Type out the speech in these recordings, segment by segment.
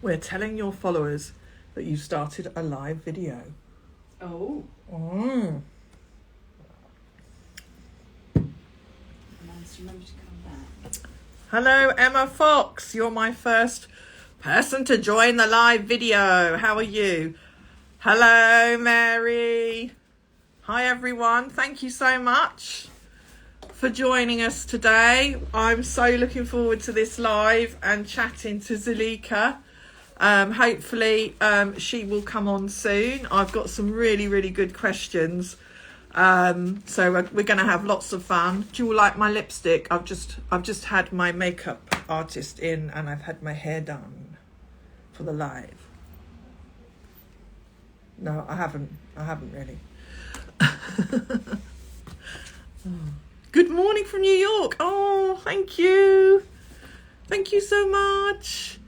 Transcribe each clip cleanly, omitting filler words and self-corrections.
We're telling your followers that you started a live video. Oh. Nice. Remember to come back. Hello, Emma Fox. You're my first person to join the live video. How are you? Hello, Mary. Hi, everyone. Thank you so much for joining us today. I'm so looking forward to this live and chatting to Zuleka. Hopefully she will come on soon. I've got some really good questions. So we're going to have lots of fun. Do you like my lipstick? I've just had my makeup artist in and I've had my hair done for the live. No, I haven't really. Good morning from New York. Oh, thank you so much.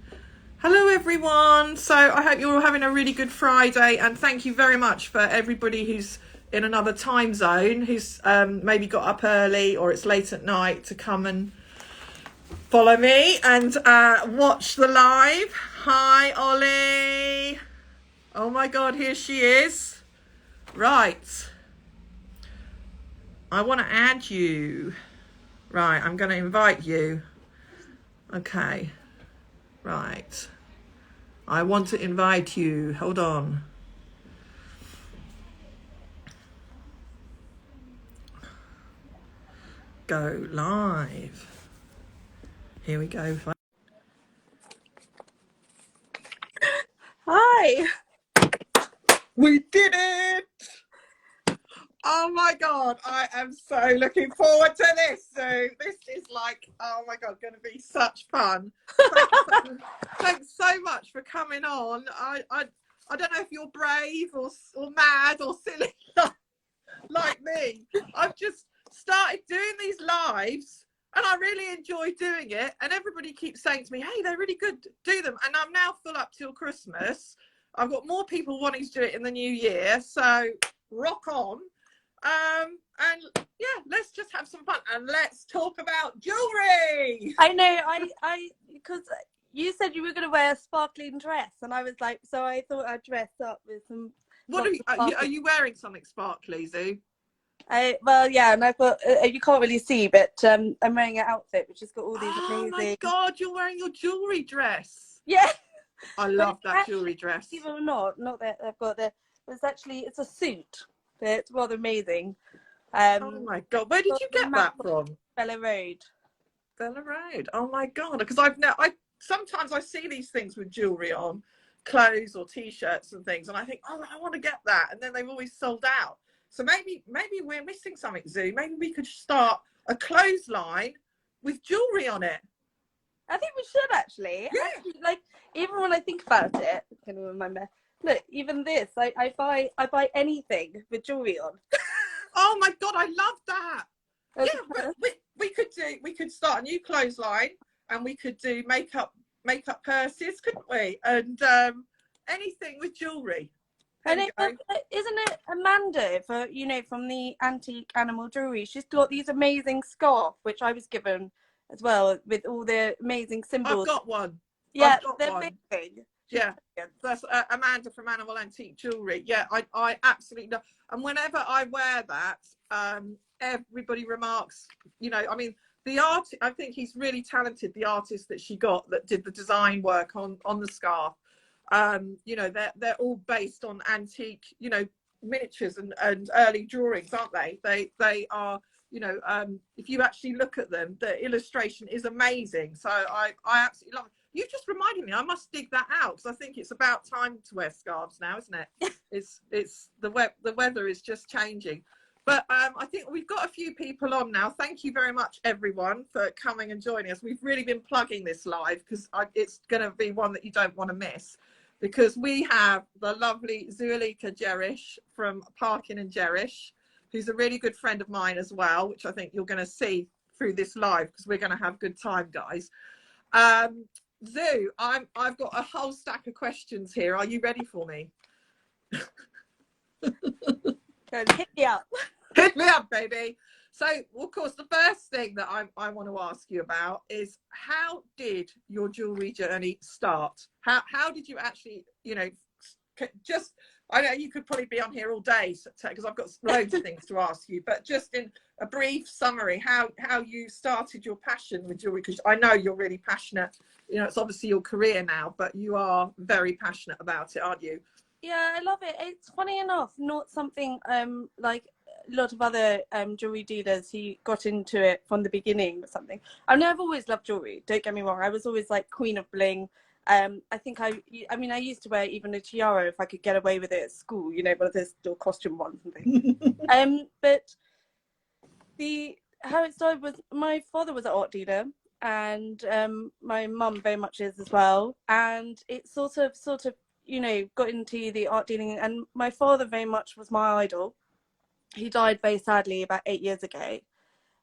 Hello everyone. So I hope you're all having a really good Friday, and thank you very much for everybody who's in another time zone, who's maybe got up early or it's late at night to come and follow me and watch the live. Hi Ollie. Oh my god, here she is. Right, I want to add you. Right, I'm going to invite you. Okay, right, I want to invite you. Hold on. Go live. Here we go. Hi. We did it. Oh my god, I am so looking forward to this. So this is like, oh my god, going to be such fun. Thanks so much for coming on. I don't know if you're brave or mad or silly like me. I've just started doing these lives and I really enjoy doing it, and everybody keeps saying to me, hey, they're really good, do them. And I'm now full up till Christmas. I've got more people wanting to do it in the new year, so rock on. And yeah, let's just have some fun and let's talk about jewelry. I know, I because you said you were going to wear a sparkling dress, and I was like, so I thought I'd dress up with some. What are you wearing? Something sparkly, Zoo? Well, yeah, and I've got. You can't really see, but I'm wearing an outfit which has got all these amazing. Oh my god, you're wearing your jewelry dress. Yeah, I love that jewelry dress. Even not that I've got the. It's a suit, but it's rather amazing. Oh my god, where did you get that from? Bella Road. Bella Road. Oh my god, because sometimes I see these things with jewelry on, clothes or t-shirts and things, and I think, oh, I want to get that, and then they've always sold out. So maybe we're missing something, Zoo. Maybe we could start a clothesline with jewelry on it. I think we should actually. Yeah. Actually, like, even when I think about it, I can remember. Look, even this, I buy anything with jewelry on. Oh my god, I love that. Yeah, but we could start a new clothesline, and we could do makeup purses, couldn't we? And anything with jewelry. And isn't it Amanda from the Antique Animal Jewelry? She's got these amazing scarf, which I was given as well, with all the amazing symbols. I've got one. Yeah, they're amazing. Yeah, that's Amanda from Animal Antique Jewelry. Yeah, I absolutely love. And whenever I wear that, everybody remarks, I mean, the art, I think he's really talented, the artist that she got that did the design work on the scarf. They're all based on antique, miniatures and early drawings, aren't they? They are, if you actually look at them, the illustration is amazing. So I absolutely love it. You've just reminded me, I must dig that out, because I think it's about time to wear scarves now, isn't it? It's the weather is just changing. But I think we've got a few people on now. Thank you very much, everyone, for coming and joining us. We've really been plugging this live because it's going to be one that you don't want to miss, because we have the lovely Zuleka Gerrish from Parkin and Gerrish, who's a really good friend of mine as well, which I think you're going to see through this live, because we're going to have a good time, guys. Zoo, I've got a whole stack of questions here. Are you ready for me? Hit me up. Hit me up, baby. So, of course, the first thing that I want to ask you about is, how did your jewellery journey start? How did you actually, you know, just, I know you could probably be on here all day because I've got loads of things to ask you, but just in a brief summary, how you started your passion with jewellery, because I know you're really passionate. You know, it's obviously your career now, but you are very passionate about it, aren't you? Yeah, I love it. It's funny enough, not something like a lot of other jewelry dealers who got into it from the beginning or something. I mean, I've always loved jewelry. Don't get me wrong. I was always like queen of bling. I think I mean, I used to wear even a tiara if I could get away with it at school. You know, one of those little costume ones and things. But how it started was my father was an art dealer, and my mum very much is as well. And it sort of you know, got into the art dealing, and my father very much was my idol. He died very sadly about 8 years ago.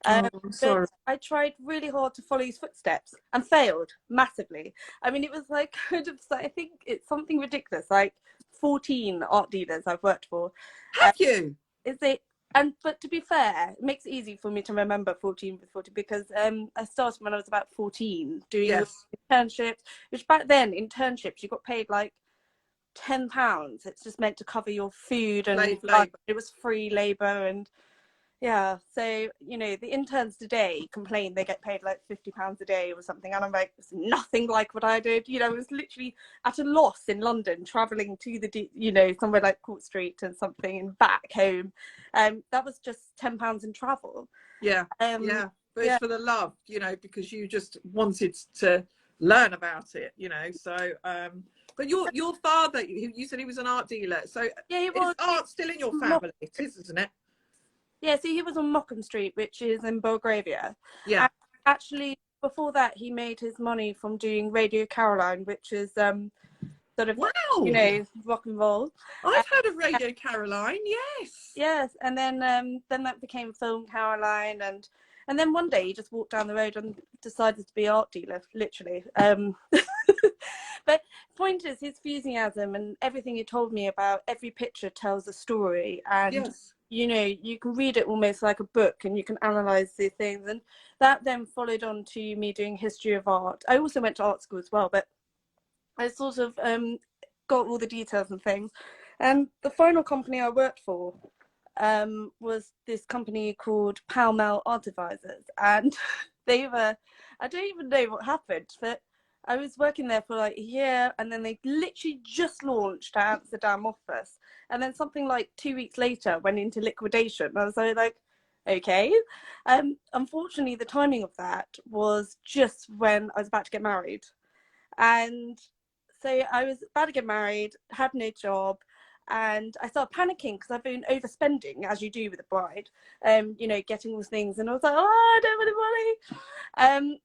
Oh, I'm sorry. But I tried really hard to follow his footsteps and failed massively. I mean, it was like kind of, I think it's something ridiculous, like 14 art dealers I've worked for. Have you? Is it? But to be fair, it makes it easy for me to remember 14 with 40 because I started when I was about 14 doing Yes. internships, which back then internships you got paid like £10. It's just meant to cover your food and Labour. it was free labor. And yeah, so you know, the interns today complain they get paid like £50 a day or something, and I'm like, it's nothing like what I did. You know, I was literally at a loss in London, traveling to the, you know, somewhere like Court Street and something and back home. That was just £10 in travel. Yeah. Yeah, But it's for the love, you know, because you just wanted to learn about it, you know. So but your father, you said he was an art dealer, so yeah, he was. is art still in your family? It is, isn't it? Yeah, so he was on Mockham Street, which is in Belgravia. Yeah. And actually, before that, he made his money from doing Radio Caroline, which is sort of, Wow. you know, rock and roll. I've heard of Radio Caroline. Yes. Yes, and then that became Film Caroline, and then one day he just walked down the road and decided to be art dealer, literally. But point is, his enthusiasm and everything he told me about every picture tells a story, and Yes. you know, you can read it almost like a book and you can analyze the things. And that then followed on to me doing history of art. I also went to art school as well, but I sort of got all the details and things. And the final company I worked for was this company called Pall Mall Art Advisors. And they were, I don't even know what happened, but I was working there for like a year, and then they literally just launched our Amsterdam office. And then something like 2 weeks later went into liquidation. I was like, okay. Unfortunately, the timing of that was just when I was about to get married. And so I was about to get married, had no job, and I started panicking because I've been overspending, as you do with a bride, you know, getting all things. And I was like, oh, I don't want any money.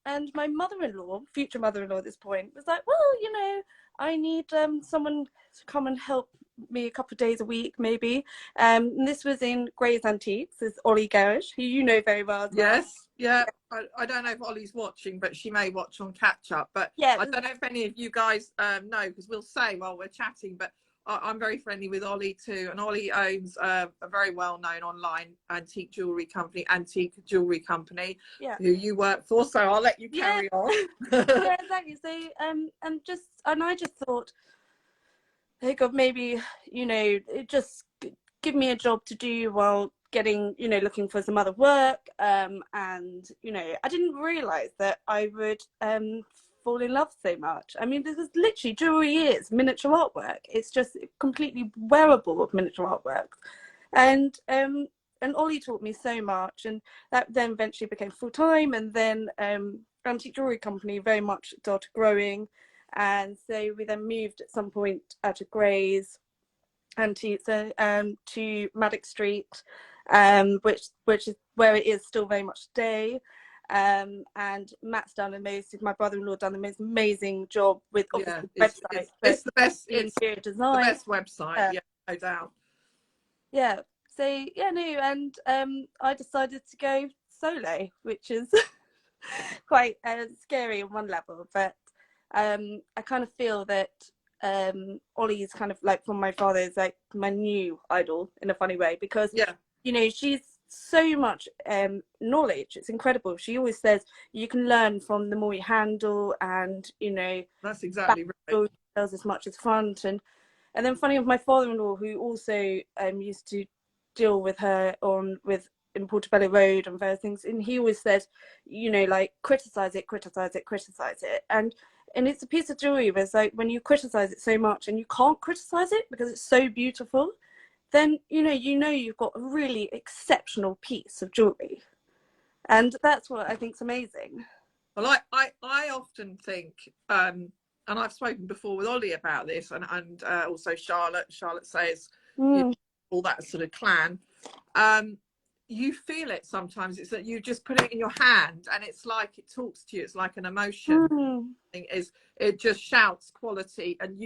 And my mother-in-law, future mother-in-law at this point, was like, well, you know, I need someone to come and help me a couple of days a week, maybe. And this was in Gray's Antiques. This is Ollie Gerrish, who you know very well as well. Yes. Yeah. I don't know if Ollie's watching, but she may watch on catch up. But yeah, I don't know if any of you guys know, because we'll say while we're chatting, but I'm very friendly with Ollie too, and Ollie owns a very well-known online antique jewellery company, yeah, who you work for. So I'll let you carry on. yeah, exactly. So and I just thought, hey God, maybe, you know, just give me a job to do while getting, you know, looking for some other work. And you know, I didn't realise that I would fall in love so much. I mean, this is literally, jewelry is miniature artwork. It's just completely wearable miniature artwork. And Ollie taught me so much, and that then eventually became full-time. And then antique jewelry company very much started growing, and so we then moved at some point out of Gray's Antiques to Maddox Street, which is where it is still very much today. And Matt's done my brother-in-law done the most amazing job with obviously the website. It's the best. It's the design. best website. Yeah, no doubt. Yeah. So yeah, no, and I decided to go solo, which is quite scary on one level, but I kind of feel that Ollie is kind of like, from my father, is like my new idol in a funny way, because Yeah. you know, she's so much knowledge. It's incredible. She always says you can learn from the more you handle, and That's exactly right. details as much as front. And then funny of my father-in-law, who also used to deal with her in Portobello Road and various things, and he always said, like, criticize it, and it's a piece of jewelry where it's like, when you criticize it so much and you can't criticize it because it's so beautiful, then you've got a really exceptional piece of jewelry, and that's what I think is amazing. Well, I often think, and I've spoken before with Ollie about this, and also Charlotte says, all that sort of clan. You feel it sometimes. It's that you just put it in your hand, and it's like it talks to you. It's like an emotion. It just shouts quality, and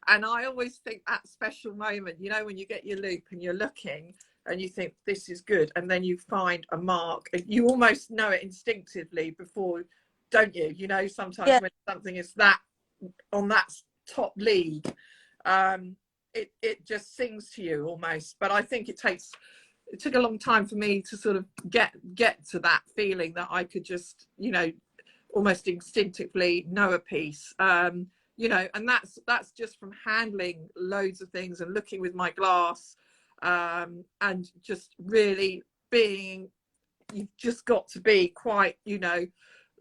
And I always think that special moment, when you get your loop and you're looking, and you think this is good, and then you find a mark, and you almost know it instinctively before, don't you? Sometimes when something is that on that top league, it just sings to you almost. But I think it took a long time for me to sort of get to that feeling that I could just almost instinctively know a piece, and that's just from handling loads of things and looking with my glass, and just really being, you've just got to be quite,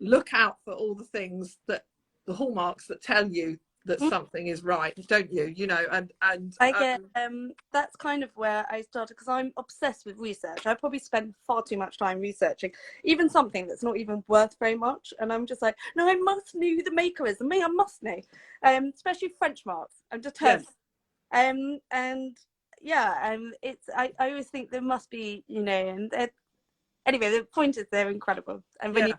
look out for all the things, that the hallmarks that tell you that something is right, don't you? And I get that's kind of where I started, because I'm obsessed with research. I probably spend far too much time researching even something that's not even worth very much, and I'm just like, no, I must know who the maker is, and I must know, especially French marks. I'm determined. And it's I always think there must be, and anyway, the point is they're incredible. And when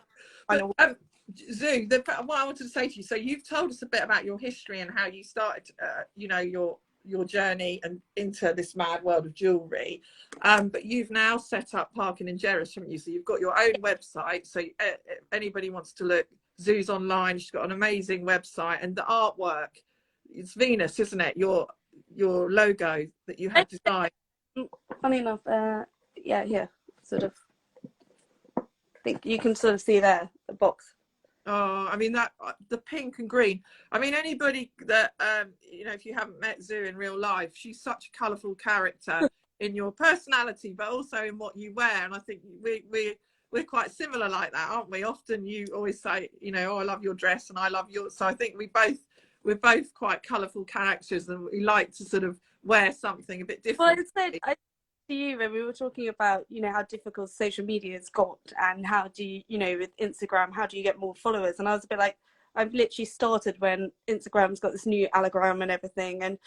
Zoo, what I wanted to say to you, so you've told us a bit about your history and how you started, your journey and into this mad world of jewellery, but you've now set up Parkin and Gerrish, haven't you? So you've got your own website, so if anybody wants to look, Zoo's online, she's got an amazing website, and the artwork, it's Venus, isn't it? Your logo that you have designed. Funny enough, here, sort of, I think you can sort of see there, the box. Oh, I mean, that the pink and green. I mean, anybody that if you haven't met Zoo in real life, she's such a colourful character in your personality, but also in what you wear. And I think we're quite similar like that, aren't we? Often you always say, oh, I love your dress and I love yours. So I think we're both quite colourful characters, and we like to sort of wear something a bit different. Well, to you when we were talking about how difficult social media has got, and how do you with Instagram, how do you get more followers, and I was a bit like, I've literally started when Instagram's got this new algorithm and everything, and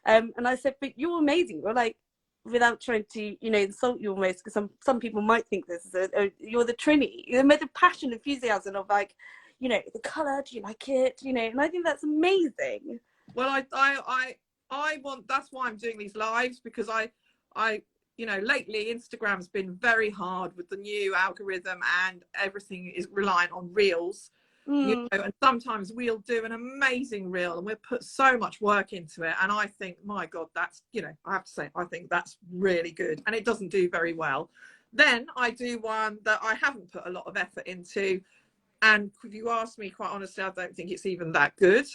I said, but you're amazing. You're like, without trying to insult you almost, because some people might think this is you're the Trini, you're the passion, enthusiasm of like, the colour, do you like it, and I think that's amazing. Well, I want, that's why I'm doing these lives, because I lately Instagram's been very hard with the new algorithm, and everything is reliant on reels, and sometimes we'll do an amazing reel and we'll put so much work into it, and I think, my God, that's, I have to say, I think that's really good, and it doesn't do very well. Then I do one that I haven't put a lot of effort into, and if you ask me, quite honestly, I don't think it's even that good,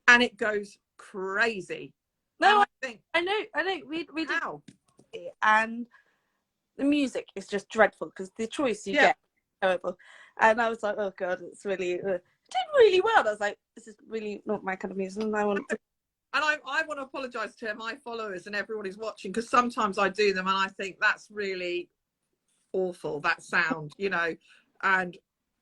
and it goes crazy. No, I know. We did, and the music is just dreadful, because the choice you get is terrible. And I was like, oh God, it's really did really well. I was like, this is really not my kind of music, and I want to. And I want to apologise to my followers and everyone who's watching, because sometimes I do them and I think that's really awful, that sound, and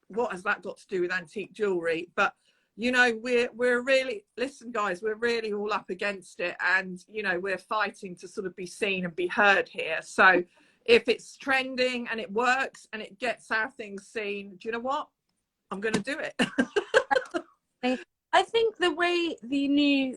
what has that got to do with antique jewellery? But we're really, listen guys, we're really all up against it, and we're fighting to sort of be seen and be heard here. So if it's trending and it works and it gets our things seen, do you know what, I'm going to do it. I think the way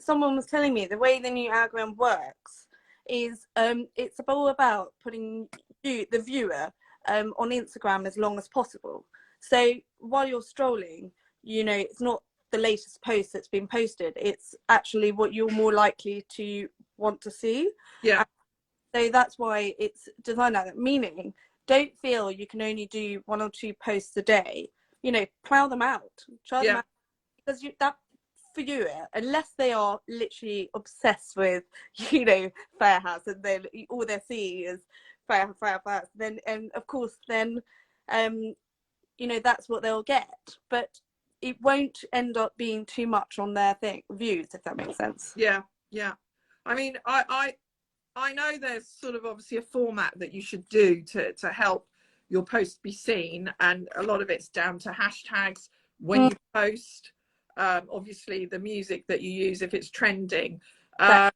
someone was telling me, the way the new algorithm works is it's all about putting the viewer on Instagram as long as possible. So while you're strolling, it's not the latest post that's been posted, it's actually what you're more likely to want to see. So that's why it's designed like that. Meaning, don't feel you can only do 1 or 2 posts a day. You know, plow them out, try them Yeah. out, because that for you, unless they are literally obsessed with, you know, Fair House, and then all they're seeing is Fair House, then of course then you know, that's what they'll get. But it won't end up being too much on their views, if that makes sense. Yeah, yeah. I mean, I know there's sort of obviously a format that you should do to help your post be seen, and a lot of it's down to hashtags when you post, obviously the music that you use if it's trending, and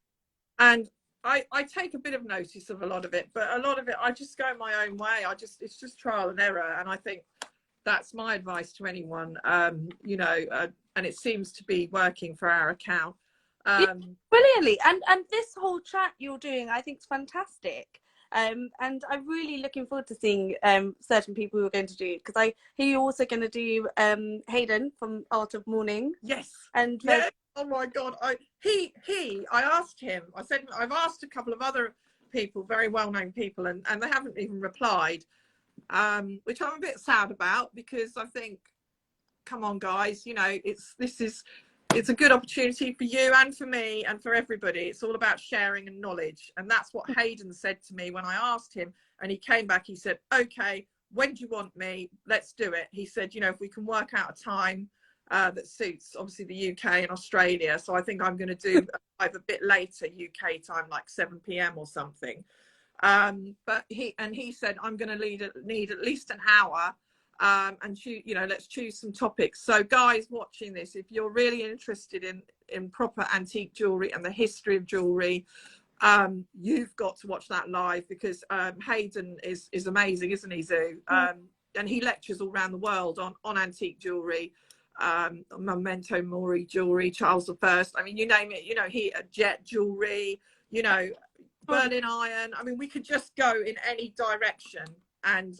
I take a bit of notice of a lot of it, but a lot of it I just go my own way. It's just trial and error, and I think that's my advice to anyone, you know, and it seems to be working for our account. Brilliantly, and this whole chat you're doing, I think, is fantastic. And I'm really looking forward to seeing certain people who are going to do it, because I hear you're also going to do Hayden from Art of Mourning. Yes. And yes. Oh my God. I asked him, I said, I've asked a couple of other people, very well-known people, and they haven't even replied, which I'm a bit sad about, because I think, come on guys, you know, it's a good opportunity for you and for me and for everybody. It's all about sharing and knowledge. And that's what Hayden said to me when I asked him, and he came back, he said, okay, when do you want me? Let's do it. He said, you know, if we can work out a time that suits obviously the UK and Australia. So I think I'm going to do a bit later UK time, like 7 p.m. or something. But he said, I'm going to need at least an hour. And you know, let's choose some topics. So guys watching this, if you're really interested in proper antique jewelry and the history of jewelry, you've got to watch that live, because Hayden is amazing, isn't he, Zoo? And he lectures all around the world on antique jewelry, Memento Mori jewelry, Charles I. I mean, you name it, you know, jet jewelry, you know, Berlin iron. I mean, we could just go in any direction, and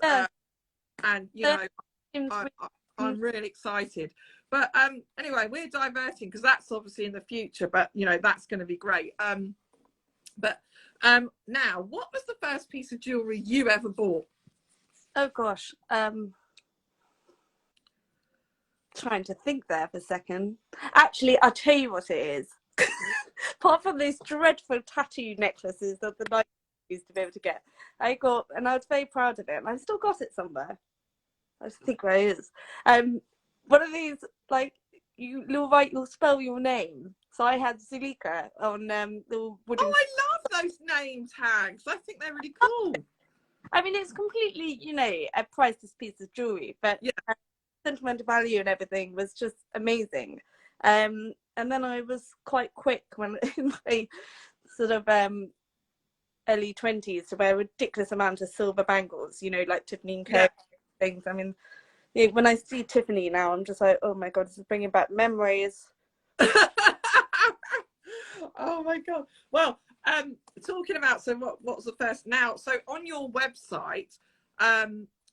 you know, I'm really excited. But anyway, we're diverting because that's obviously in the future, but you know, that's going to be great. But now, what was the first piece of jewelry you ever bought? Oh gosh, trying to think there for a second. Actually, I'll tell you what it is. Apart from those dreadful tattoo necklaces that the night used to be able to get, I got, and I was very proud of it, and I still got it somewhere. I just think where it is. One of these, like, you'll spell your name. So I had Zuleka on the wooden. Oh, I love those name tags. I think they're really cool. I mean, it's completely, you know, a priceless piece of jewelry, but yeah, sentimental value and everything was just amazing. And then I was quite quick when in my sort of early 20s to wear a ridiculous amount of silver bangles, you know, like Tiffany and Co. things. I mean, when I see Tiffany now, I'm just like, oh my God, this is bringing back memories. Oh my God. Well, talking about, so what was the first now? So on your website,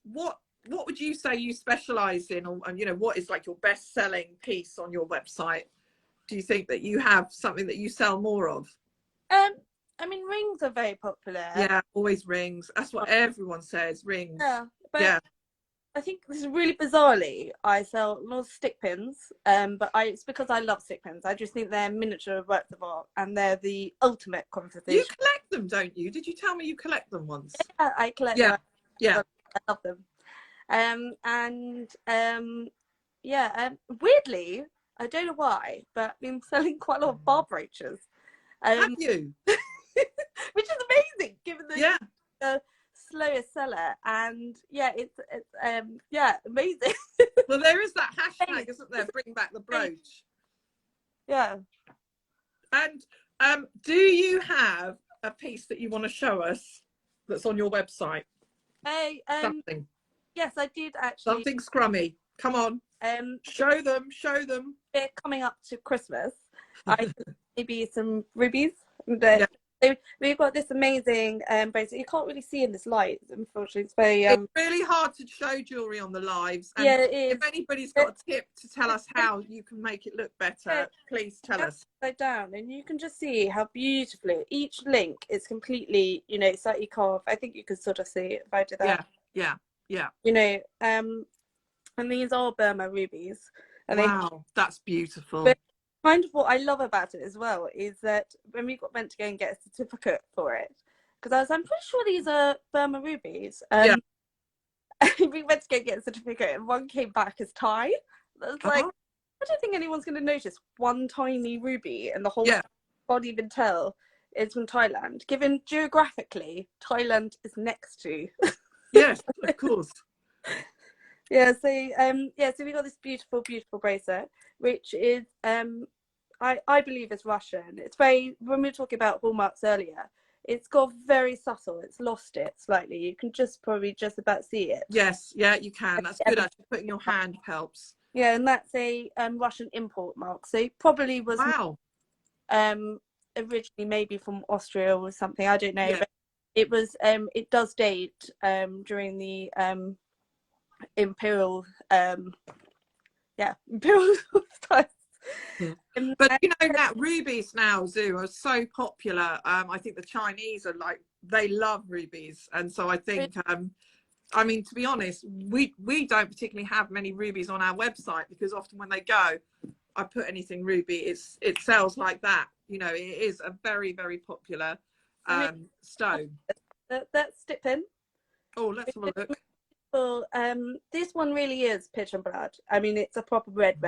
what would you say you specialize in, or you know, what is like your best selling piece on your website? Do you think that you have something that you sell more of? I mean, rings are very popular. Yeah, always rings. That's what everyone says, rings. Yeah, but yeah. I think this is really bizarrely, I sell lots of stick pins, but it's because I love stick pins. I just think they're miniature works of art, and they're the ultimate conversation. You collect them, don't you? Did you tell me you collect them once? Yeah, I collect them. Yeah, I love them. Weirdly, I don't know why, but I've been selling quite a lot of bar brooches. Have you? Which is amazing, given the slowest seller, and it's amazing. Well, there is that hashtag, isn't there? Bring back the brooch. Yeah. And do you have a piece that you want to show us that's on your website? Something. Yes, I did actually. Something scrummy. Come on. Show them. They're coming up to Christmas. I maybe some rubies. So we've got this amazing bracelet. You can't really see in this light, unfortunately. It's very It's really hard to show jewellery on the lives. And yeah, it is. if anybody's got a tip to tell us how you can make it look better, please tell us. Upside down, and you can just see how beautifully each link is completely, you know, slightly carved. I think you can sort of see it if I do that. Yeah. You know, and these are Burma rubies. And wow, that's beautiful. But kind of what I love about it as well is that when we got meant to go and get a certificate for it, because I'm pretty sure these are Burma rubies. Yeah. We went to go get a certificate, and one came back as Thai. I was like, I don't think anyone's going to notice one tiny ruby and the whole can't even tell it's from Thailand, given geographically Thailand is next to. Yes, of course. Yeah, so so we got this beautiful bracelet, which is I believe is Russian. It's very, when we were talking about hallmarks earlier, it's got very subtle. It's lost it slightly. You can probably just about see it. Yes, yeah, you can. That's good. Actually, putting your hand helps. Yeah, and that's a Russian import mark. So it probably was originally maybe from Austria or something. I don't know, but it was it does date during the imperial imperial times. But you know that rubies now, Zoo, are so popular. I think the Chinese are like, they love rubies, and so I think I mean, to be honest, we don't particularly have many rubies on our website, because often when they go, I put anything ruby, it sells like that. You know, it is a very, very popular stone. That's stick pin. Oh, let's have a look. Well, this one really is pitch and blood. I mean, it's a proper red.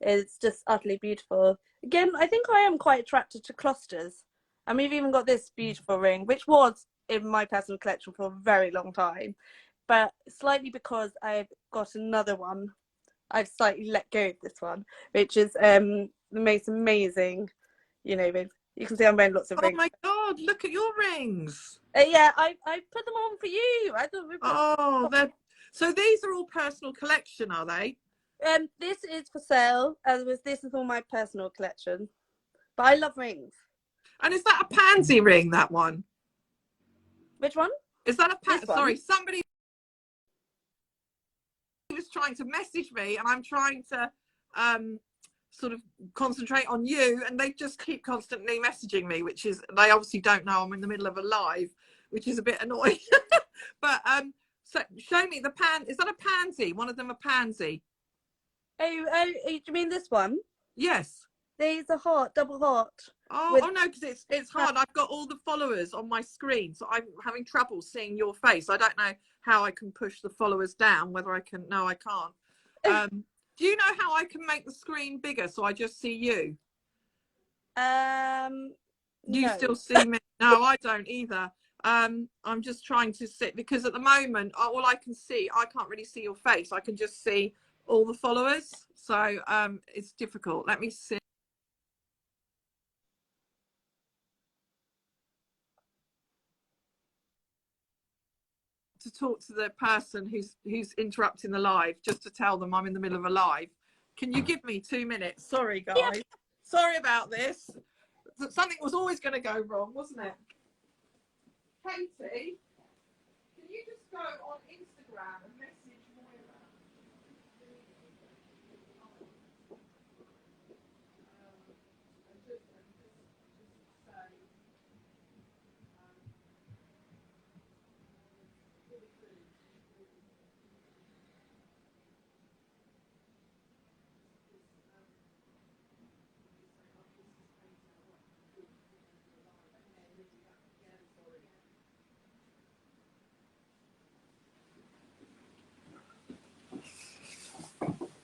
It's just utterly beautiful. Again, I think I am quite attracted to clusters. And we've even got this beautiful ring, which was in my personal collection for a very long time. But slightly because I've got another one, I've slightly let go of this one, which is the most amazing, you know, you can see I'm wearing lots of rings. Oh my God, look at your rings. Yeah, I put them on for you. I thought so these are all personal collection, are they? This is for sale, this is all my personal collection. But I love rings. And is that a pansy ring, that one? Which one? Is that a pansy? Sorry, somebody was trying to message me, and I'm trying to sort of concentrate on you, and they just keep constantly messaging me, which is, they obviously don't know I'm in the middle of a live, which is a bit annoying. But so show me the is that a pansy? One of them a pansy? Oh, do you mean this one? Yes. There's a heart, double heart. Oh no, because it's hard. I've got all the followers on my screen, so I'm having trouble seeing your face. I don't know how I can push the followers down, whether I can. No, I can't. Do you know how I can make the screen bigger so I just see you? You still see me? No, I don't either. I'm just trying to sit, because at the moment all I can see, I can't really see your face. I can just see all the followers, so it's difficult. Let me see. To talk to the person who's interrupting the live, just to tell them I'm in the middle of a live. Can you give me 2 minutes? Sorry guys. Yeah. Sorry about this. Something was always going to go wrong, wasn't it? Katie, can you just go on Instagram and message Moira?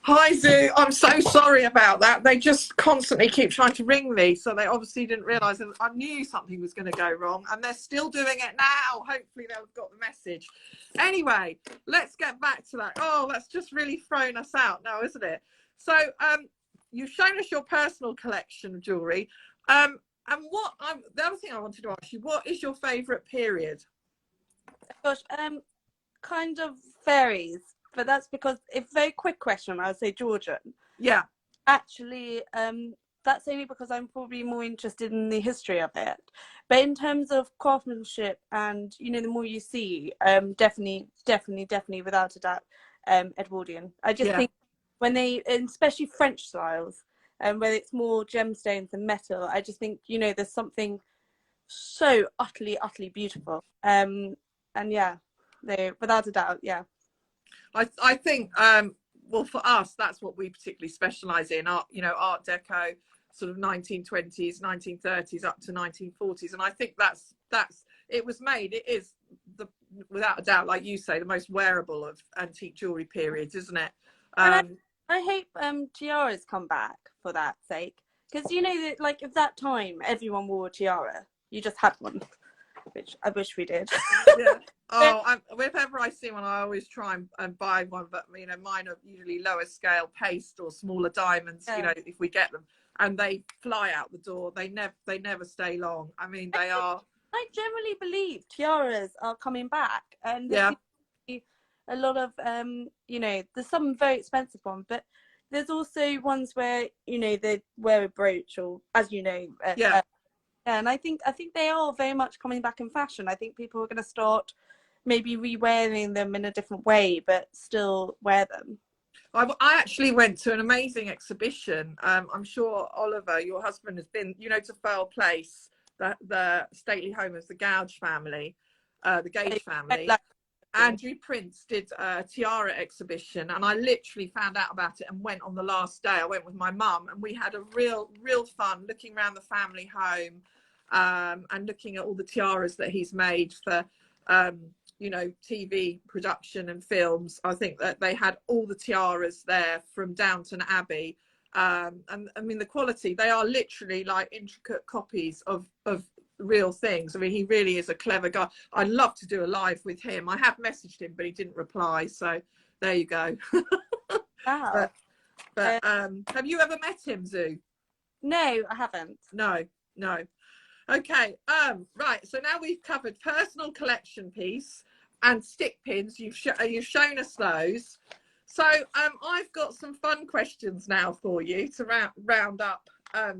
Hi Zoo, I'm so sorry about that. They just constantly keep trying to ring me, so they obviously didn't realise that I knew something was going to go wrong, and they're still doing it now. Hopefully they'll have got the message. Anyway, let's get back to that. Oh, that's just really thrown us out now, isn't it? So you've shown us your personal collection of jewellery, and the other thing I wanted to ask you, what is your favourite period? Gosh, kind of varies. But that's because, a very quick question, I would say Georgian. Yeah. Actually, that's only because I'm probably more interested in the history of it. But in terms of craftsmanship and, you know, the more you see, definitely, without a doubt, Edwardian. I just Yeah. think when they, and especially French styles, where it's more gemstones and metal, I just think, you know, there's something so utterly beautiful. And yeah, they, without a doubt, yeah. I think well, for us, that's what we particularly specialize in, art, you know, art deco, sort of 1920s 1930s up to 1940s, and I think that's it was made, it is the, without a doubt, like you say, the most wearable of antique jewelry periods, isn't it? And I hope tiaras come back for that sake, because you know that, like, at that time everyone wore a tiara, you just had one, which I wish we did. Yeah. Oh, whenever I see one, I always try and buy one, but you know, mine are usually lower scale paste or smaller diamonds. Yeah. You know, if we get them, and they fly out the door. They never stay long. I mean, they are. I generally believe tiaras are coming back, and there Yeah. seems to be a lot of you know, there's some very expensive ones, but there's also ones where, you know, they wear a brooch, or, as you know, Yeah. and I think they are very much coming back in fashion. I think people are going to start maybe re-wearing them in a different way, but still wear them. I actually went to an amazing exhibition. I'm sure, Oliver, your husband, has been, you know, to Firle Place, the stately home of the Gouge family, the Gage family. Andrew Prince did a tiara exhibition, and I literally found out about it and went on the last day. I went with my mum, and we had a real fun looking around the family home, and looking at all the tiaras that he's made for you know, TV production and films. I think that they had all the tiaras there from Downton Abbey, and I mean, the quality, they are literally like intricate copies of real things. I mean, he really is a clever guy. I'd love to do a live with him. I have messaged him, but he didn't reply, so there you go. Wow. But have you ever met him, Zoo? No, I haven't. No. Okay, right, so now we've covered personal collection piece and stick pins. You've shown us those. So I've got some fun questions now for you to round up our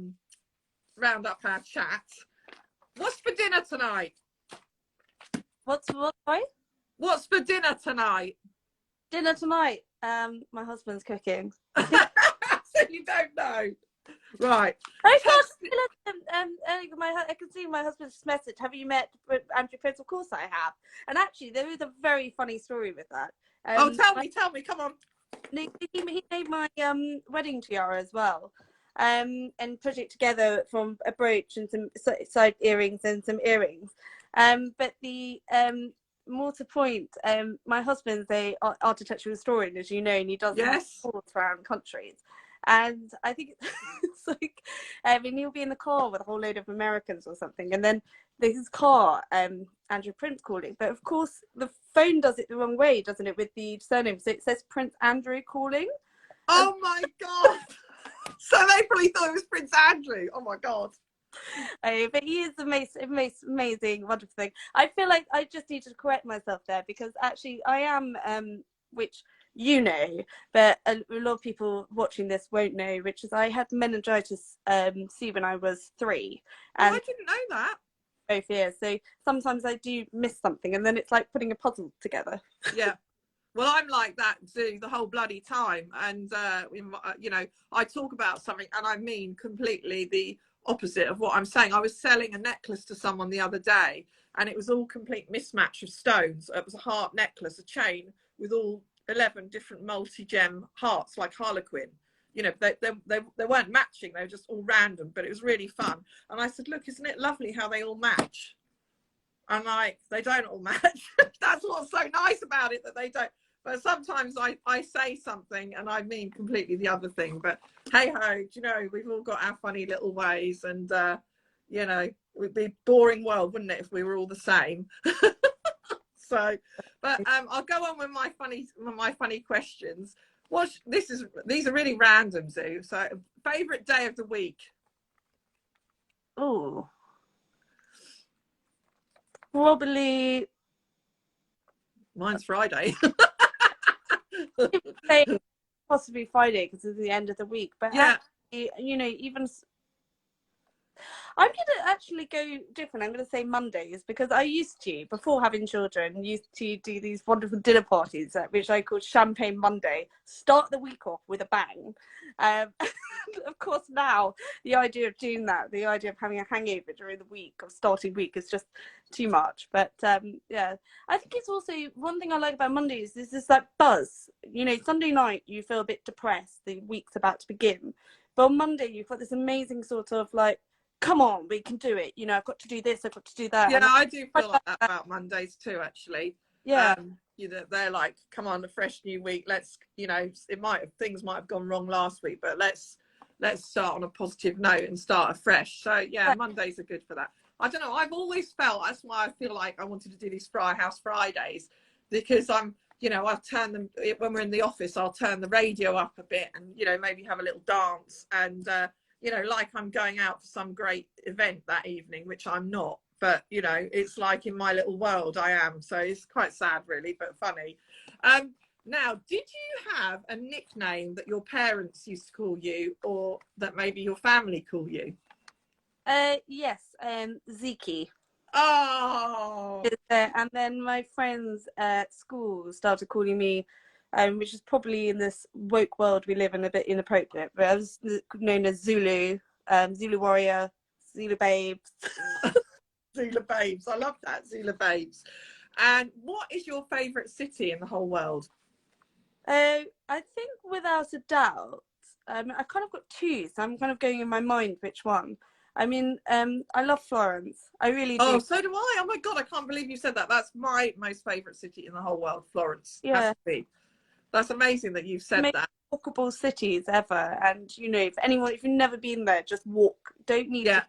chat. What's for dinner tonight? What, sorry? What's for dinner tonight? Dinner tonight. My husband's cooking. So you don't know. Right. I can see my husband's message. Have you met Andrew Prince? Of course I have. And actually, there is a very funny story with that. Tell me, come on. He made my wedding tiara as well, and put it together from a brooch and some side earrings and some earrings. But the more to point, my husband's a architectural historian, as you know, and he does tours around countries. And I think it's like, I mean, he'll be in the car with a whole load of Americans or something, and then his car, Andrew Prince calling. But of course, the phone does it the wrong way, doesn't it, with the surname? So it says Prince Andrew calling. Oh my God! So they probably thought it was Prince Andrew. Oh my God! But he is the most amazing, wonderful thing. I feel like I just need to correct myself there, because actually I am, which you know, but a lot of people watching this won't know, which is I had meningitis C when I was 3. And I didn't know that. Both ears. So sometimes I do miss something, and then it's like putting a puzzle together. Yeah. Well, I'm like that too the whole bloody time. And, you know, I talk about something and I mean completely the opposite of what I'm saying. I was selling a necklace to someone the other day, and it was all complete mismatch of stones. It was a heart necklace, a chain with all 11 different multi-gem hearts, like Harlequin. You know, they weren't matching, they were just all random, but it was really fun. And I said, look, isn't it lovely how they all match? And like, they don't all match. That's what's so nice about it, that they don't. But sometimes I say something and I mean completely the other thing. But hey ho, you know, we've all got our funny little ways, and you know, it would be a boring world, wouldn't it, if we were all the same? So, but I'll go on with my funny questions. These are really random, Zoo. So, favorite day of the week? Oh, probably Mine's Friday. possibly Friday, because it's the end of the week. But yeah, actually, you know, even I'm going to actually go different. I'm going to say Mondays, because I used to, before having children, used to do these wonderful dinner parties, which I called Champagne Monday. Start the week off with a bang. Of course, now the idea of doing that, the idea of having a hangover during the week, of starting week, is just too much. But yeah, I think it's also, one thing I like about Mondays is this like buzz. You know, Sunday night you feel a bit depressed, the week's about to begin. But on Monday you've got this amazing sort of like, come on, we can do it. You know, I've got to do this, I've got to do that. Yeah, And I do feel like that about Mondays too, actually. yeah, You know, they're like, come on, a fresh new week. Let's, you know, things might have gone wrong last week, but let's start on a positive note and start afresh. So yeah, Mondays are good for that. I don't know. I've always felt, that's why I feel like I wanted to do these Fry House Fridays, because you know, I've turned them, when we're in the office, I'll turn the radio up a bit and, you know, maybe have a little dance and, you know, like I'm going out for some great event that evening, which I'm not. But, you know, it's like in my little world I am. So it's quite sad, really, but funny. Now, did you have a nickname that your parents used to call you, or that maybe your family call you? yes, Ziki. Oh, And then my friends at school started calling me, which is probably in this woke world we live in a bit inappropriate, but I was known as Zulu, Zulu Warrior, Zulu Babes. Zula Babes. I love that, Zula Babes. And what is your favourite city in the whole world? I think without a doubt, I kind of got two, so I'm kind of going in my mind which one. I mean, I love Florence. I really do. Oh, so do I. Oh my God, I can't believe you said that. That's my most favourite city in the whole world, Florence. Yeah. Has to be. That's amazing that you've said that. Walkable cities ever. And, you know, if you've never been there, just walk. Don't need to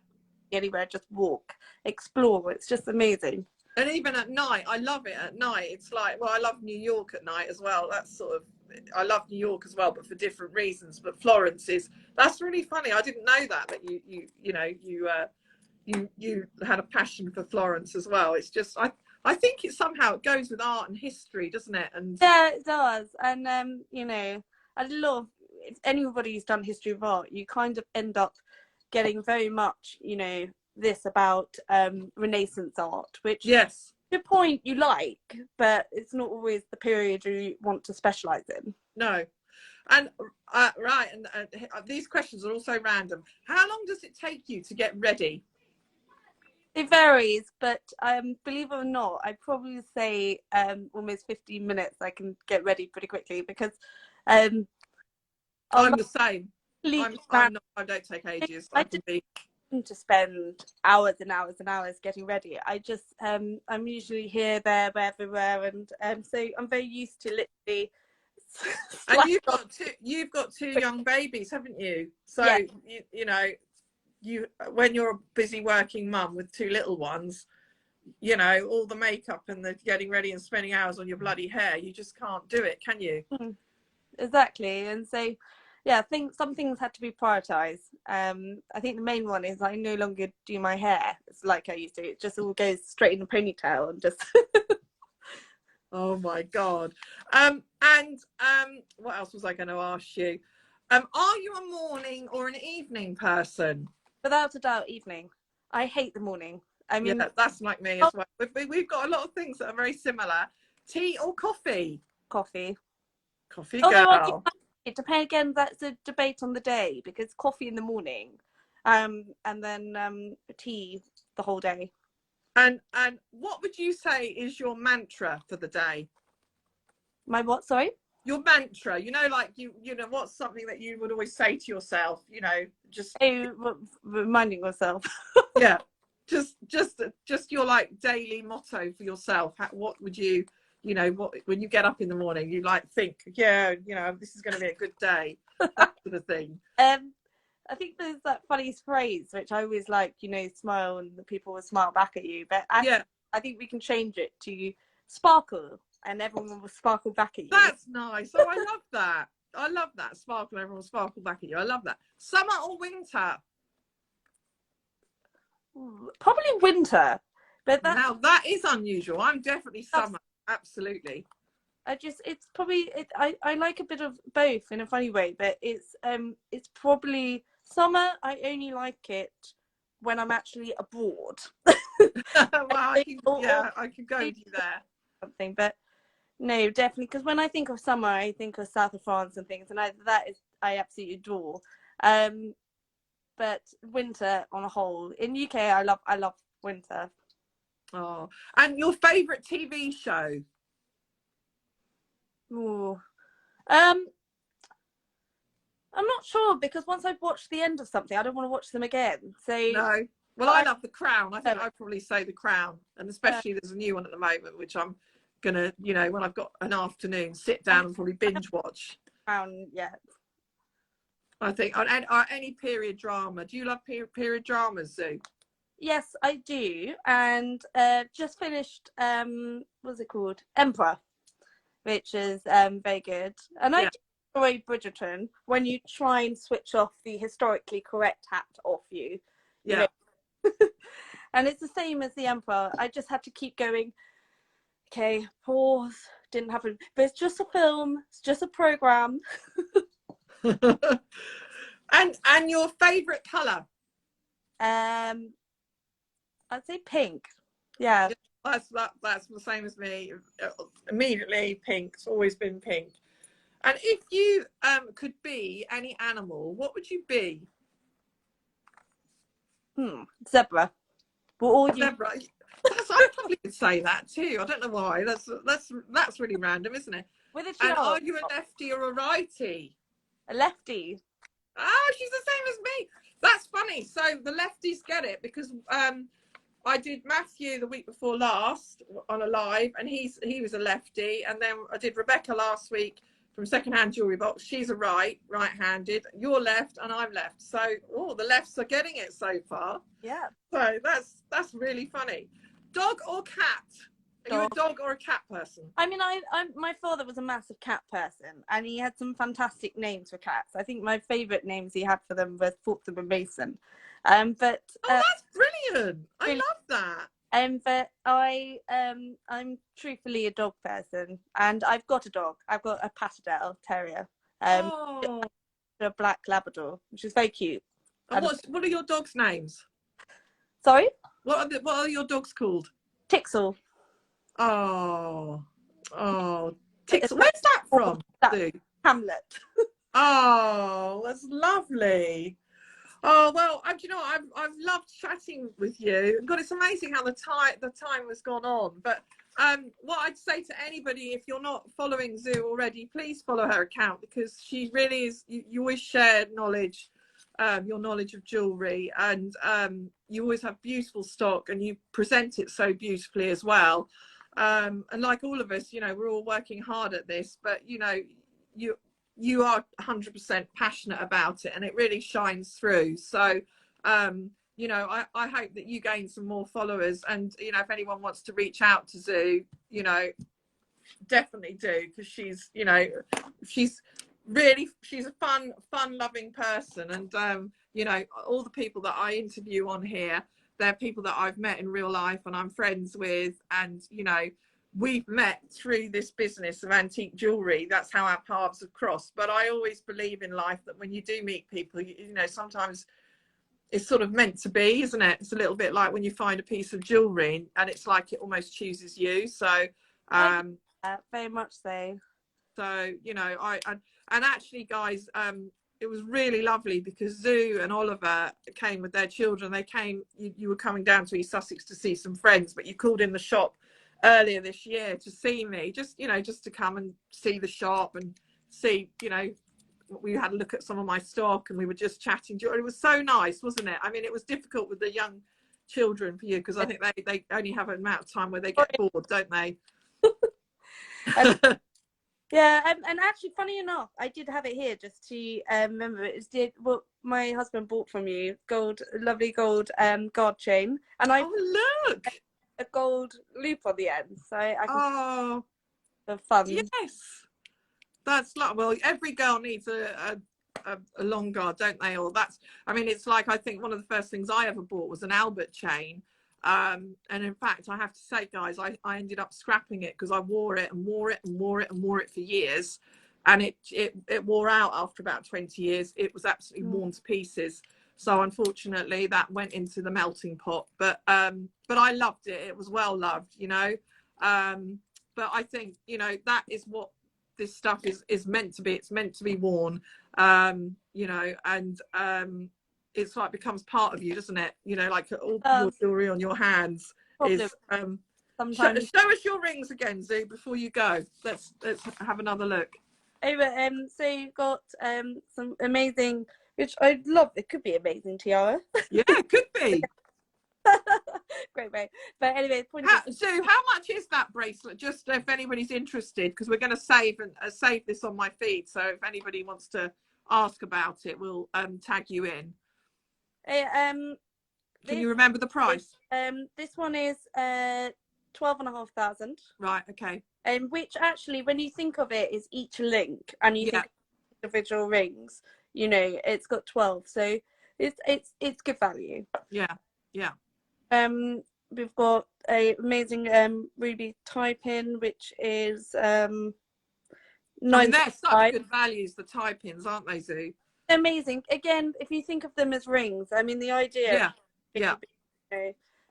be anywhere, just walk. Explore. It's just amazing. And even at night, I love it at night. It's like, well, I love New York at night as well. That's sort of, I love New York as well, but for different reasons. But Florence that's really funny. I didn't know that you had a passion for Florence as well. It's just, I think it somehow, it goes with art and history, doesn't it? And yeah, it does. And you know, I love, if anybody's done history of art, you kind of end up getting very much, you know, this about Renaissance art, which yes, to a point you like, but it's not always the period you want to specialize in. no. And right, and these questions are also random. How long does it take you to get ready? It varies, but believe it or not, I'd probably say almost 15 minutes I can get ready pretty quickly, because I'm the same. I don't take ages. I can be to spend hours and hours and hours getting ready. I just I'm usually here, there, everywhere, and so I'm very used to literally. And you've got two young babies, haven't you? So yeah. you know, when you're a busy working mum with two little ones, you know, all the makeup and the getting ready and spending hours on your bloody hair, you just can't do it, can you? Exactly. And so yeah, I think some things had to be prioritized. I think the main one is I no longer do my hair. It's like I used to. It just all goes straight in a ponytail and just. Oh my God. What else was I going to ask you? Are you a morning or an evening person? Without a doubt, evening. I hate the morning. I mean, yeah, that's like me as well. We've got a lot of things that are very similar. Tea or coffee? Coffee. Coffee girl. It depends, again, that's a debate on the day, because coffee in the morning, and then tea the whole day. And what would you say is your mantra for the day? My what, sorry? Your mantra, you know, like you know, what's something that you would always say to yourself, you know, just reminding myself. Yeah, just your like daily motto for yourself. What would you know, what, when you get up in the morning, you like think, yeah, you know, this is going to be a good day, that sort of thing. I think there's that funny phrase which I always like, you know, smile and the people will smile back at you, but actually, I think we can change it to sparkle and everyone will sparkle back at you. That's nice. Oh, I love that. I love that. Sparkle, everyone will sparkle back at you. I love that. Summer or winter? Probably winter, but now that is unusual. I'm definitely summer. Absolutely. It's probably I like a bit of both in a funny way, but it's probably summer. I only like it when I'm actually abroad. Well, I can go with you there. Something, but no, definitely, because when I think of summer, I think of south of France and things, and I absolutely adore. But winter on a whole, in UK, I love winter. Oh, and your favourite TV show? Ooh. I'm not sure, because once I've watched the end of something, I don't want to watch them again. So No. Well, I love The Crown. I think I'd probably say The Crown, and especially there's a new one at the moment, which I'm gonna, when I've got an afternoon, sit down and probably binge watch. Crown, yeah. I think on any period drama. Do you love period dramas, Zoo? Yes, I do, and just finished. What's it called? Emperor, which is very good, and I enjoy Bridgerton when you try and switch off the historically correct hat off you. Yeah. And it's the same as the Emperor. I just had to keep going. Okay, pause. Didn't happen, but it's just a film. It's just a program. And your favourite colour? I'd say pink. Yeah. That's the same as me. Immediately pink. It's always been pink. And if you could be any animal, what would you be? Zebra. Zebra. I probably could say that too. I don't know why. That's really random, isn't it? With a and are you a lefty or a righty? A lefty. Oh, she's the same as me. That's funny. So the lefties get it, because I did Matthew the week before last on a live, and he was a lefty, and then I did Rebecca last week from Secondhand Jewellery Box. She's a right-handed. You're left, and I'm left. So the lefts are getting it so far. Yeah. So that's really funny. Dog or cat? Are you a dog or a cat person? I mean, my father was a massive cat person, and he had some fantastic names for cats. I think my favourite names he had for them were Fortune and Mason. But that's brilliant. I love that. But I'm truthfully a dog person, and I've got a dog. I've got a Patterdale Terrier, a black Labrador, which is very cute. And what are your dogs' names? Sorry? What are your dogs called? Tixel. Oh, Tixel. Where's that from? Hamlet. Oh, that's lovely. Oh well, you know, I've loved chatting with you. God, it's amazing how the time has gone on. But what I'd say to anybody, if you're not following Zoo already, please follow her account, because she really is. You always share knowledge, your knowledge of jewellery, and you always have beautiful stock, and you present it so beautifully as well. And like all of us, you know, we're all working hard at this, but you know, you are 100% passionate about it, and it really shines through. So you know, I hope that you gain some more followers, and you know, if anyone wants to reach out to Zoo, you know, definitely do, because she's, you know, she's a fun loving person, and you know, all the people that I interview on here, they're people that I've met in real life and I'm friends with, and you know, we've met through this business of antique jewellery. That's how our paths have crossed. But I always believe in life that when you do meet people, you know, sometimes it's sort of meant to be, isn't it? It's a little bit like when you find a piece of jewellery and it's like it almost chooses you. So very much so. So, you know, and actually, guys, it was really lovely, because Zoo and Oliver came with their children. They came, you were coming down to East Sussex to see some friends, but you called in the shop earlier this year to see me, just, you know, just to come and see the shop and see, you know, we had a look at some of my stock, and we were just chatting. It was so nice, wasn't it? I mean, it was difficult with the young children for you, because I think they only have an amount of time where they get bored, don't they? Yeah, and actually, funny enough, I did have it here just to remember. It did what my husband bought from you, lovely gold guard chain, and look, a gold loop on the end, so I can the fun. Yes, that's like, well, every girl needs a long guard, don't they? Or I mean, it's like, I think one of the first things I ever bought was an Albert chain. And in fact, I have to say, guys, I ended up scrapping it, because I wore it for years, and it wore out after about 20 years. It was absolutely worn to pieces. So unfortunately that went into the melting pot, but I loved it. It was well loved, you know. But I think, you know, that is what this stuff is meant to be. It's meant to be worn, you know, and it's like becomes part of you, doesn't it? You know, like all your jewelry on your hands is sometimes. show us your rings again, Zoo, before you go. Let's have another look. So you've got some amazing, which I love. It could be amazing tiara. Yeah, it could be. Great, mate. But anyway, the point is, so how much is that bracelet? Just if anybody's interested, because we're going to save this on my feed. So if anybody wants to ask about it, we'll tag you in. Can you remember the price? This one is 12,500. Right. Okay. Which actually, when you think of it, is each link, and you think of individual rings. You know, it's got 12, so it's good value. Yeah. Yeah. We've got a amazing ruby tie pin, which is I mean, they're such good values, the tie pins, aren't they, Zoo? Amazing. Again, if you think of them as rings, I mean, the idea. Yeah.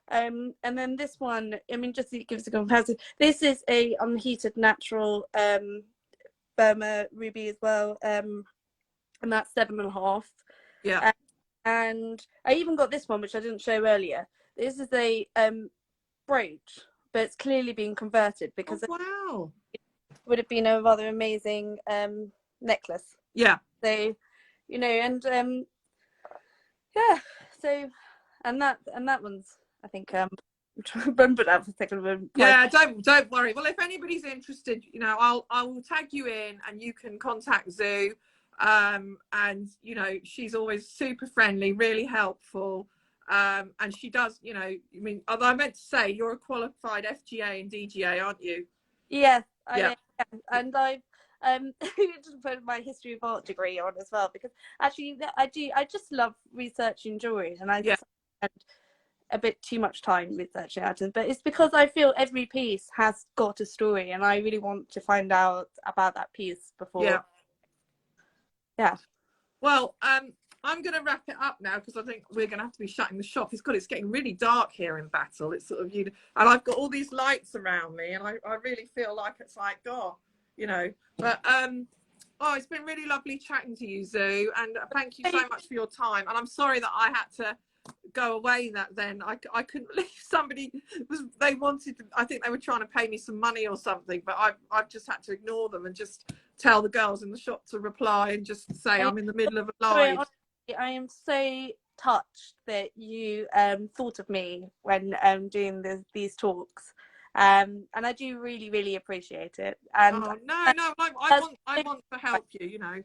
And then this one, I mean, just it gives a comparison. This is a unheated natural Burma ruby as well, and that's 7.5. Yeah. And I even got this one, which I didn't show earlier. This is a brooch, but it's clearly been converted because wow, it would have been a rather amazing necklace. Yeah. So, you know, and yeah. So, and that one's, I think, I'm trying to remember that for a second. Yeah, don't worry. Well, if anybody's interested, you know, I will tag you in, and you can contact Zoo. And you know, she's always super friendly, really helpful. And she does, you know, I mean, although I meant to say you're a qualified FGA and DGA, aren't you? Yes, yeah. And I've just put my history of art degree on as well, because actually I just love researching jewelry, and I just spend a bit too much time researching items, but it's because I feel every piece has got a story, and I really want to find out about that piece before. Yeah. Well, I'm going to wrap it up now, because I think we're going to have to be shutting the shop. It's getting really dark here in Battle. It's sort of, you know, and I've got all these lights around me, and I really feel like it's like, oh, you know. But oh, it's been really lovely chatting to you, Zoo, and thank you so much for your time. And I'm sorry that I had to go away then. I couldn't believe somebody they wanted to, I think they were trying to pay me some money or something, but I've just had to ignore them and just tell the girls in the shop to reply and just say I'm in the middle of a live. I am so touched that you thought of me when doing these talks, and I do really, really appreciate it. And oh, no, I want to help you, you know.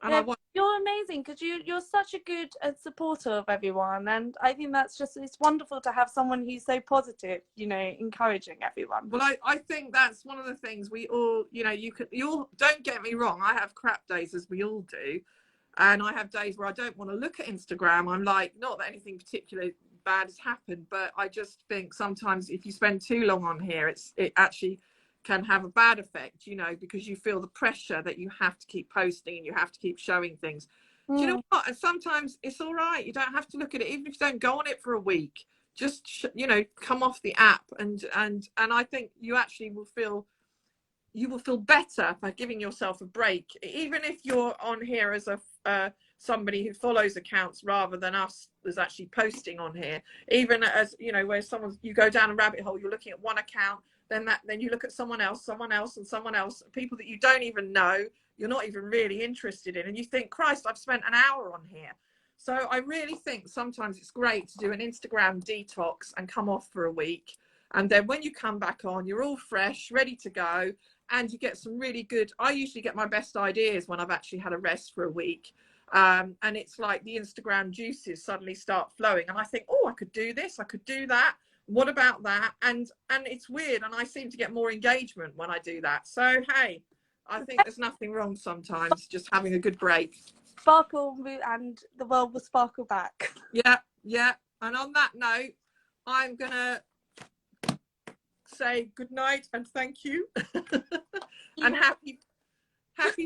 And you're amazing, because you're such a good supporter of everyone, and I think it's wonderful to have someone who's so positive, you know, encouraging everyone. Well, I think that's one of the things we all, you know, you all, don't get me wrong, I have crap days, as we all do, and I have days where I don't want to look at Instagram. I'm like, not that anything particularly bad has happened, but I just think sometimes if you spend too long on here, it actually can have a bad effect, you know, because you feel the pressure that you have to keep posting and you have to keep showing things. Do you know what? And sometimes it's all right. You don't have to look at it, even if you don't go on it for a week. Just you know, come off the app, and I think you actually will feel better by giving yourself a break, even if you're on here as a somebody who follows accounts rather than us that's actually posting on here. Even as, you know, where you go down a rabbit hole, you're looking at one account, then you look at someone else, and someone else, people that you don't even know, you're not even really interested in, and you think, Christ, I've spent an hour on here. So I really think sometimes it's great to do an Instagram detox and come off for a week, and then when you come back on, you're all fresh, ready to go, and you get some really good, I usually get my best ideas when I've actually had a rest for a week. And it's like the Instagram juices suddenly start flowing, and I think, oh, I could do this, I could do that, what about that? And it's weird, and I seem to get more engagement when I do that. So hey, I think there's nothing wrong sometimes just having a good break. Sparkle, and the world will sparkle back. Yeah. And on that note, I'm gonna say good night and thank you. And happy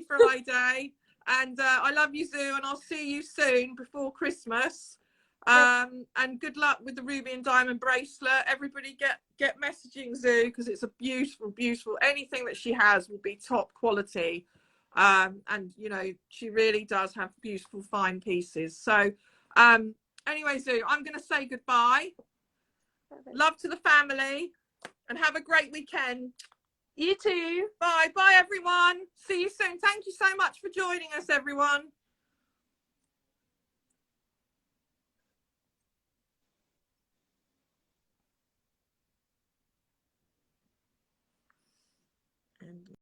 Friday. And I love you, Zoo, and I'll see you soon before Christmas. And good luck with the ruby and diamond bracelet. Everybody get messaging Zoo, because it's a beautiful, beautiful, anything that she has will be top quality. And you know, she really does have beautiful fine pieces. So anyway, Zoo, I'm going to say goodbye. Love to the family, and have a great weekend. You too. Bye everyone. See you soon. Thank you so much for joining us, everyone. And